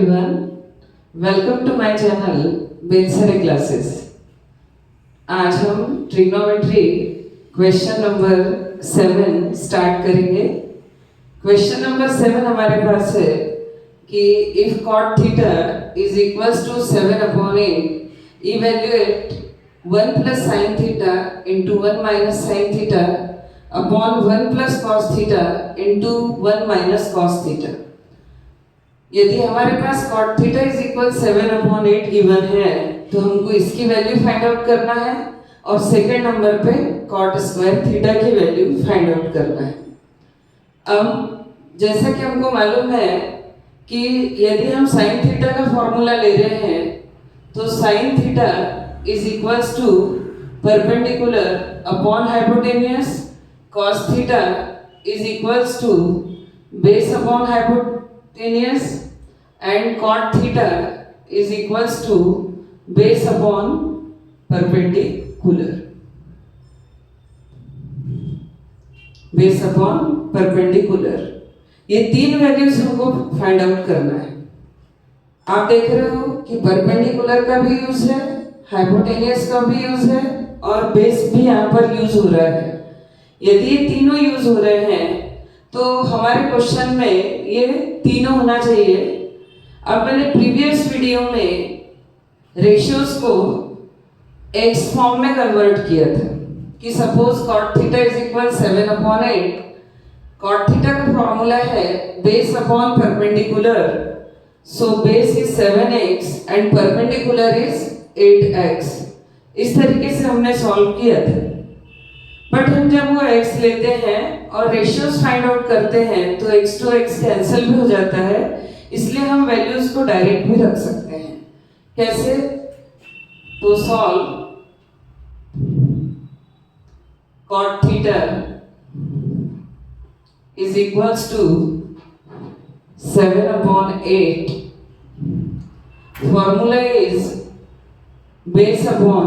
everyone, welcome to my channel Belsare classes. आज हम trigonometry question number 7 start करेंगे। Question number 7 हमारे पास है कि if cot theta is equals to 7/8, evaluate 1 plus sine theta into 1 minus sine theta upon 1 plus cos theta into 1 minus cos theta. यदि हमारे पास cot theta is equal 7/8 given है तो हमको इसकी वैल्यू फाइंड आउट करना है और सेकेंड नंबर पे cot स्क्वायर थीटा की वैल्यू फाइंड आउट करना है। अब जैसा कि हमको मालूम है कि यदि हम साइन थीटा का फॉर्मूला ले रहे हैं तो sine theta is equals to perpendicular upon hypotenuse, cos theta is equals to base upon hypotenuse and cot theta is equals to base upon perpendicular. Base upon perpendicular. ये तीन values हमको find out करना है। आप देख रहे हो कि परपेंडिकुलर का भी यूज है, हाइपोटेन्यूस का भी यूज है और बेस भी यहाँ पर यूज हो रहा है। यदि ये तीनों यूज हो रहे हैं तो हमारे क्वेश्चन में ये तीनों होना चाहिए। अब मैंने प्रीवियस वीडियो में रेशियोज को एक्स फॉर्म में कन्वर्ट किया था कि suppose cot theta is equal 7/8। cot theta का फॉर्मूला है base upon perpendicular, so base is 7x and perpendicular is 8x। इस तरीके से हमने सॉल्व किया था। बट हम जब वो x लेते हैं और रेशियोज फाइंड आउट करते हैं तो x to x कैंसिल भी हो जाता है, इसलिए हम वैल्यूज को डायरेक्ट भी रख सकते हैं। कैसे? तो solve cot theta is equals to 7/8, formula is base upon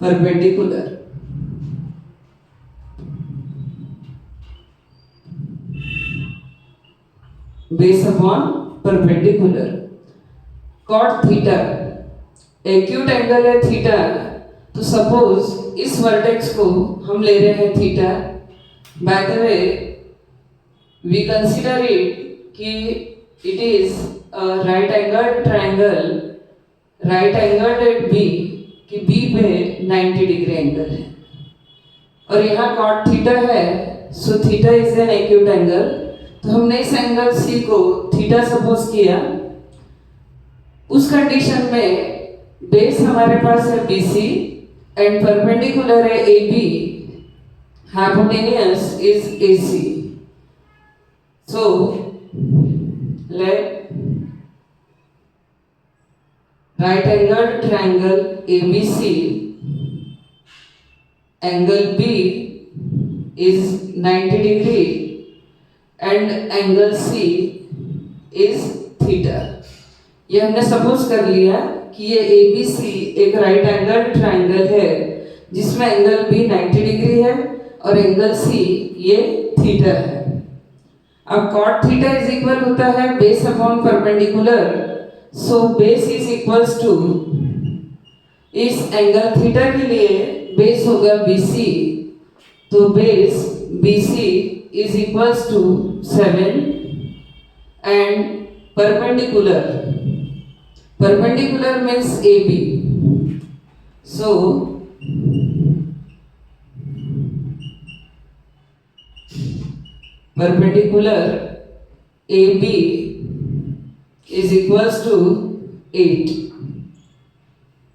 perpendicular. Base upon perpendicular. cot theta acute angle है थीटा, तो सपोज इस वर्टेक्स को हम ले रहे हैं theta. By the way we consider it कि it is right angle triangle, right angle at B, कि बी पे 90 डिग्री एंगल है और यहाँ cot थीटा है, so theta is an acute angle. तो हमने इस एंगल C को थीटा सपोज किया। उस कंडीशन में बेस हमारे पास है BC एंड परपेंडिकुलर है AB, hypotenuse is AC। So let right angle triangle ABC, angle B is 90 degree and angle C is theta. ये हमने सपोज कर लिया कि ये ABC एक राइट एंगल ट्रायंगल है जिसमें एंगल B 90 डिग्री है और एंगल C ये थीटा है। अब cot थीटा इज इक्वल होता है base upon perpendicular, so base is equals to, इस एंगल थीटा के लिए बेस होगा BC, तो base BC is equals to 7 and perpendicular means AB, so perpendicular AB is equals to 8।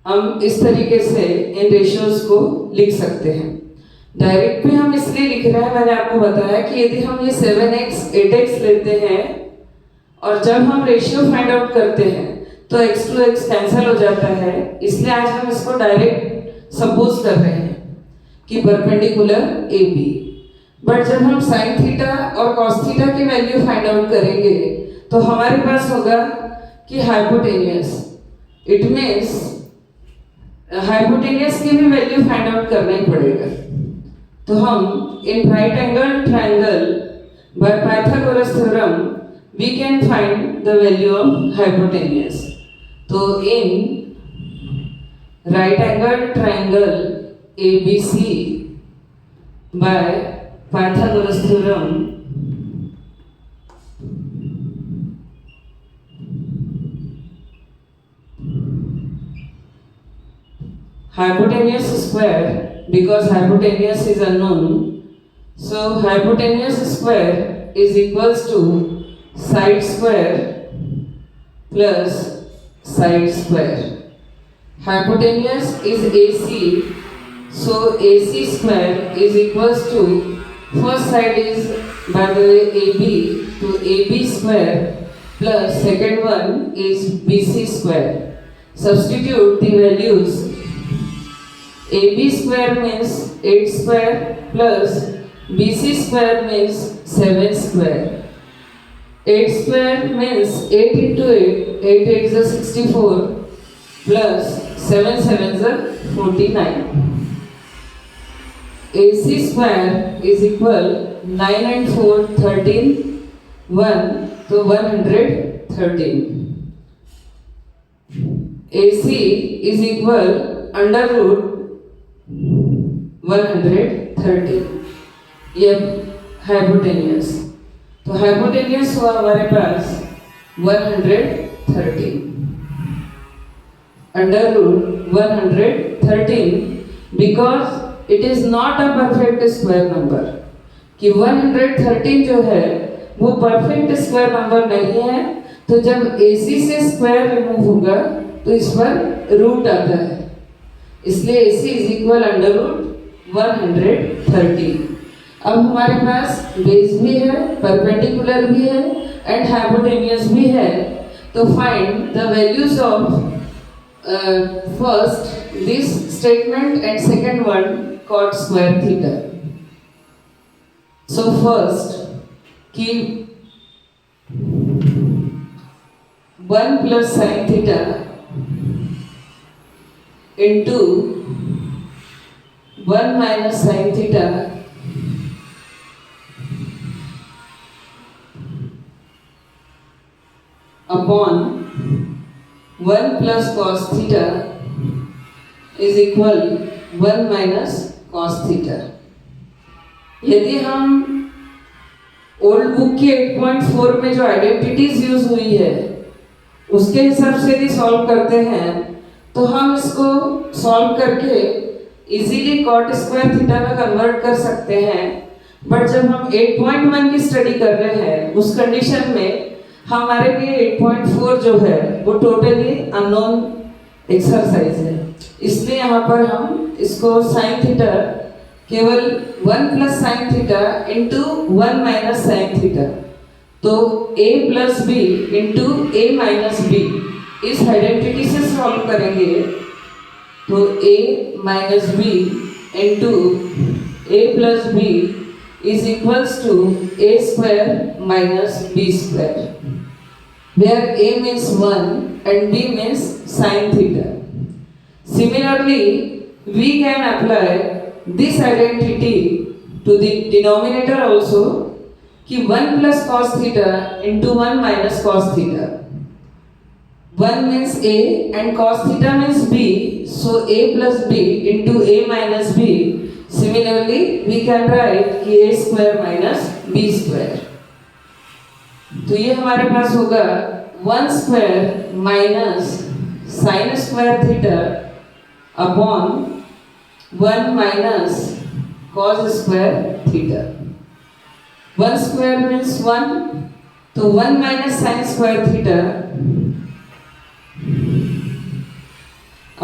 हम इस तरीके से इन रेशियोज को लिख सकते हैं। डायरेक्ट भी हम इसलिए लिख रहे हैं, मैंने आपको बताया कि यदि हम ये 7x 8x लेते हैं और जब हम रेशियो फाइंड आउट करते हैं तो x to x कैंसिल हो जाता है, इसलिए आज हम इसको डायरेक्ट सपोज कर रहे हैं कि परपेंडिकुलर AB। बट जब हम साइन थीटा और cos थीटा की वैल्यू फाइंड आउट करेंगे तो हमारे पास होगा कि हाइपोटेन्यूस, इट मीन्स हाइपोटेन्यूस की भी वैल्यू फाइंड आउट करना ही पड़ेगा। तो हम in right angle triangle by Pythagoras theorem we can find the value of hypotenuse. So in right angled triangle ABC by Pythagoras theorem, hypotenuse square, because hypotenuse is unknown, so hypotenuse square is equals to side square plus side square. Hypotenuse is AC, so AC square is equals to, first side is by the way AB, to AB square plus second one is BC square. Substitute the values. AB square means 8 square plus BC square means 7 square. 8 square means 8 into 8, 8 8 is 64 plus 7 7 is 49. AC square is equal 9 and 4 13, 1 to 113. AC is equal under root 130. ये hypotenuse, तो hypotenuse हुआ हमारे पास 113 under root 113, because it is not a perfect square number, कि 113 जो है वो perfect square number नहीं है, तो जब AC से स्क्वायर रिमूव होगा तो इस पर रूट आता है, इसलिए AC is equal under root 130. अब हमारे पास बेस भी है, परपेंडिकुलर भी है एंड हाइपोटेनियस भी है, तो find the values of first this statement and second one cot square theta. So first keep 1 plus sin theta into 1 minus sin theta upon 1 plus cos theta is equal 1 minus cos theta. यदि हम old book के 8.4 में जो identities use हुई है उसके हिसाब से यदि सॉल्व करते हैं तो हम इसको सॉल्व करके इजीली cot स्क्वायर थीटा में कन्वर्ट कर सकते हैं, बट जब हम 8.1 की स्टडी कर रहे हैं उस कंडीशन में हमारे लिए 8.4 जो है वो टोटली अननोन एक्सरसाइज है, इसलिए यहाँ पर हम इसको साइन थीटा केवल 1 plus sine theta into 1 minus sine theta, तो a plus B into A minus B इस आइडेंटिटी से सॉल्व करेंगे, तो a minus B into A plus B is equals to a square minus b square, where a means 1 and b means sin theta. Similarly, we can apply this identity to the denominator also, कि 1 plus cos theta into 1 minus cos theta. 1 means a and cos theta means b, so a plus b into a minus b. Similarly, we can write कि a square minus b square. तो ये हमारे पास होगा 1 square minus sin square theta upon 1 minus cos square theta. 1 square means 1, तो 1 minus sin square theta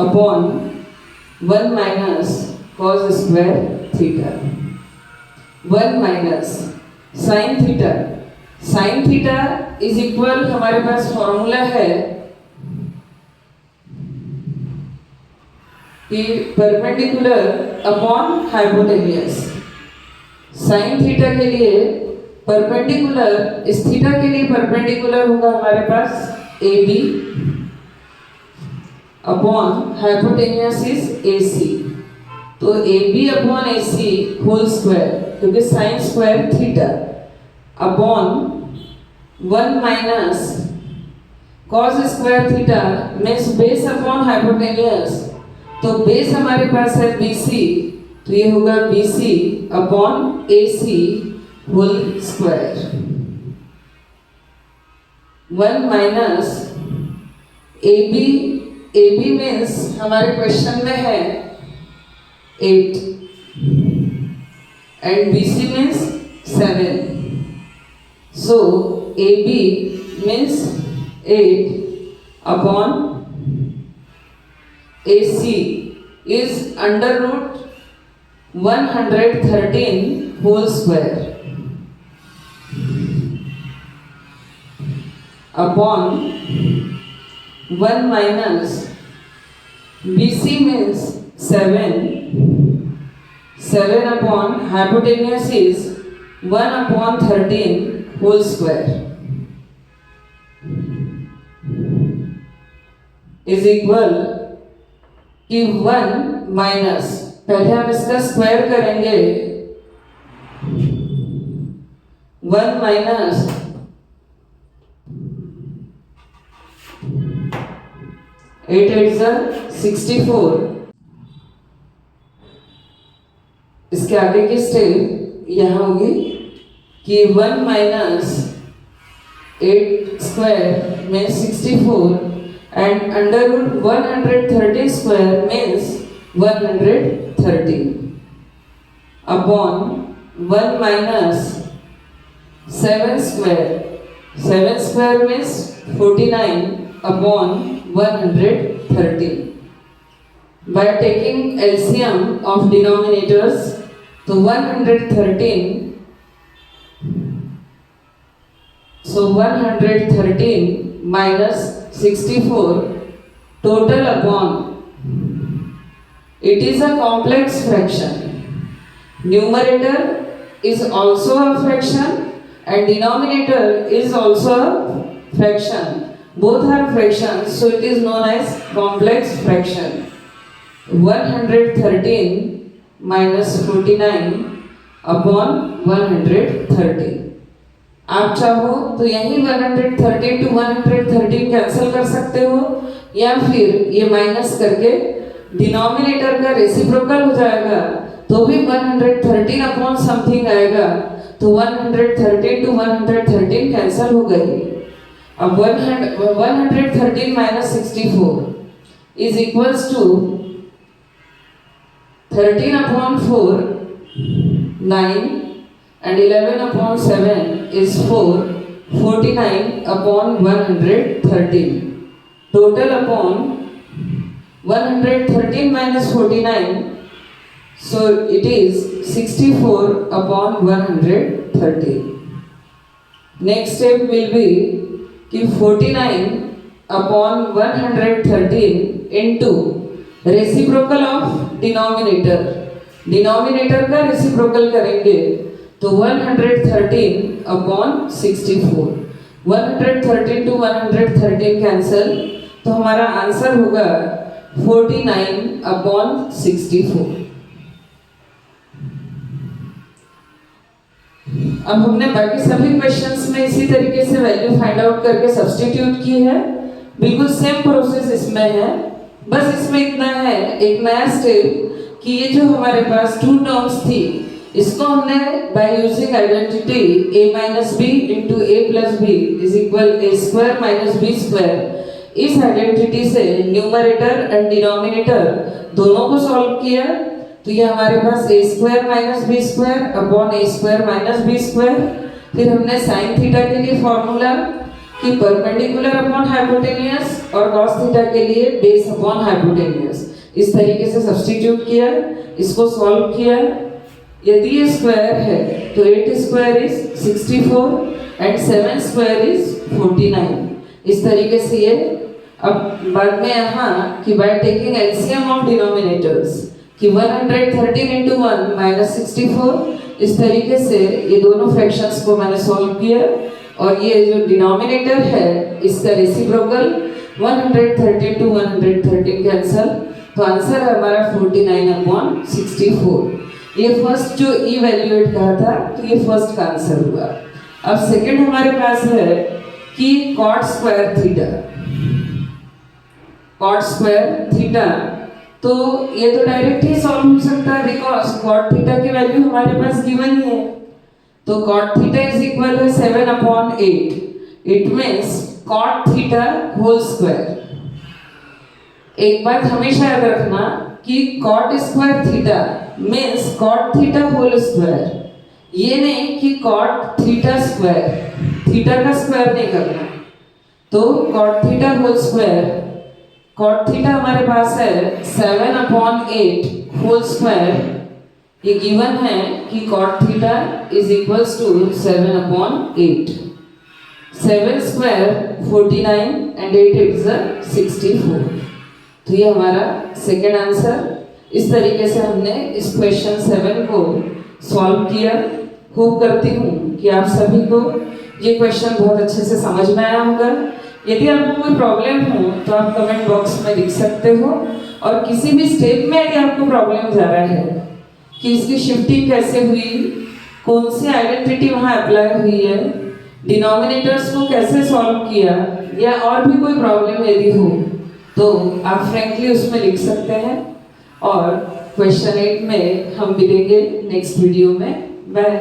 upon 1 minus cos square theta. 1 minus sin theta. Sin theta is equal, हमारे पास formula है कि perpendicular upon hypotenuse. Sine theta के लिए perpendicular, इस theta के लिए perpendicular होगा हमारे पास AB upon hypotenuse is AC, तो AB upon AC whole square, क्योंकि sine square theta upon 1 minus cos square theta means base upon hypotenuse, तो बेस हमारे पास है BC, तो ये होगा BC upon AC whole square. 1 minus AB means हमारे क्वेश्चन में है 8 and BC means 7, so AB means 8 upon AC is under root 113 whole square upon 1 minus BC means 7 upon hypotenuse is 1 upon 13 whole square is equal कि 1 minus, पहले हम इसका square करेंगे, 1 minus 8 8 64, इसके आगे की स्टेप यहाँ होगी कि 1 माइनस 8 स्क्वायर में 64 and under root 130 square means 130 upon 1 minus 7 square means 49 upon 130. By taking LCM of denominators, so 113 minus 64 total upon, it is a complex fraction, numerator is also a fraction and denominator is also a fraction, both are fractions, so it is known as complex fraction. 113 minus 49 upon 130, आप चाहो तो यही 113 to 113 cancel कर सकते हो, या फिर ये माइनस करके डिनोमिनेटर का रेसिप्रोकल हो जाएगा तो भी 113 अपॉन समथिंग आएगा, तो 113 to 113 कैंसिल हो गई। अब 113 minus 64 is equals to 13 upon 4 9 and 11 upon 7 is 49 upon 113, total upon 113 minus 49, so it is 64 upon 113. Next step will be कि 49 upon 113 into reciprocal of denominator, denominator का रेसिप्रोकल करेंगे तो 113 upon 64, 113 to 113 cancel, तो हमारा answer होगा 49 upon 64। अब हमने बाकी सभी क्वेश्चंस में इसी तरीके से वैल्यू फाइंड आउट करके सब्स्टिट्यूट की है, बिल्कुल सेम प्रोसेस इसमें है, बस इसमें इतना है एक नया स्टेप कि ये जो हमारे पास टू टर्म्स थी इसको हमने by using identity a minus b into a plus b is equal a square minus b square, इस आइडेंटिटी से न्यूमरेटर एंड डिनोमिनेटर दोनों को सॉल्व किया, तो ये हमारे पास a square minus b square upon a square minus b square, फिर हमने साइन थीटा के लिए फॉर्मूला कि परपेंडिकुलर अपॉन हाइपोटेन्यूज और कॉस थीटा के लिए बेस अपॉन हाइपोटेन्यूज, इस तरीके से सब्स्टिट्यूट किया, इसको सॉल्व किया। यदि ये स्क्वायर है तो 8 square is 64 and 7 square is 49, इस तरीके से ये। अब बाद में यहाँ कि by taking LCM of denominators कि 113 into 1 minus 64, इस तरीके से ये दोनों फ्रैक्शंस को मैंने सॉल्व किया, और ये जो डिनोमिनेटर है इसका रेसिप्रोकल 113 to 113 कैंसल, तो आंसर है हमारा 49 upon 64। ये फर्स्ट जो इवैल्यूएट कहा था तो ये फर्स्ट का आंसर हुआ। अब सेकंड हमारे पास है कि cot square theta, cot square theta, तो ये तो डायरेक्ट ही सॉल्व हो सकता है बिकॉज कॉट थीटा की वैल्यू हमारे पास गिवन ही है। तो कॉट थीटा इज इक्वल है 7/8, it means cot theta whole square. एक बात हमेशा याद रखना कि cot square theta means cot theta whole square, ये नहीं कि कॉट थीटा स्क्वायर, थीटा का स्क्वायर नहीं करना। तो cot theta whole square, cot theta हमारे पास है 7/8 होल स्क्वायर, ये गिवन है कि cot theta is equals to 7/8। 7 square 49 and 8 is 64। तो ये हमारा सेकेंड आंसर। इस तरीके से हमने इस क्वेश्चन 7 को सॉल्व किया। होप करती हूँ कि आप सभी को ये क्वेश्चन बहुत अच्छे से समझ में आया होगा। यदि आपको कोई प्रॉब्लम हो तो आप कमेंट बॉक्स में लिख सकते हो, और किसी भी स्टेप में यदि आपको प्रॉब्लम जा रहा है कि इसकी शिफ्टिंग कैसे हुई, कौन सी आइडेंटिटी वहाँ अप्लाई हुई है, डिनोमिनेटर्स को कैसे सॉल्व किया, या और भी कोई प्रॉब्लम यदि हो तो आप फ्रैंकली उसमें लिख सकते हैं। और क्वेश्चन 8 में हम मिलेंगे नेक्स्ट वीडियो में। बाय।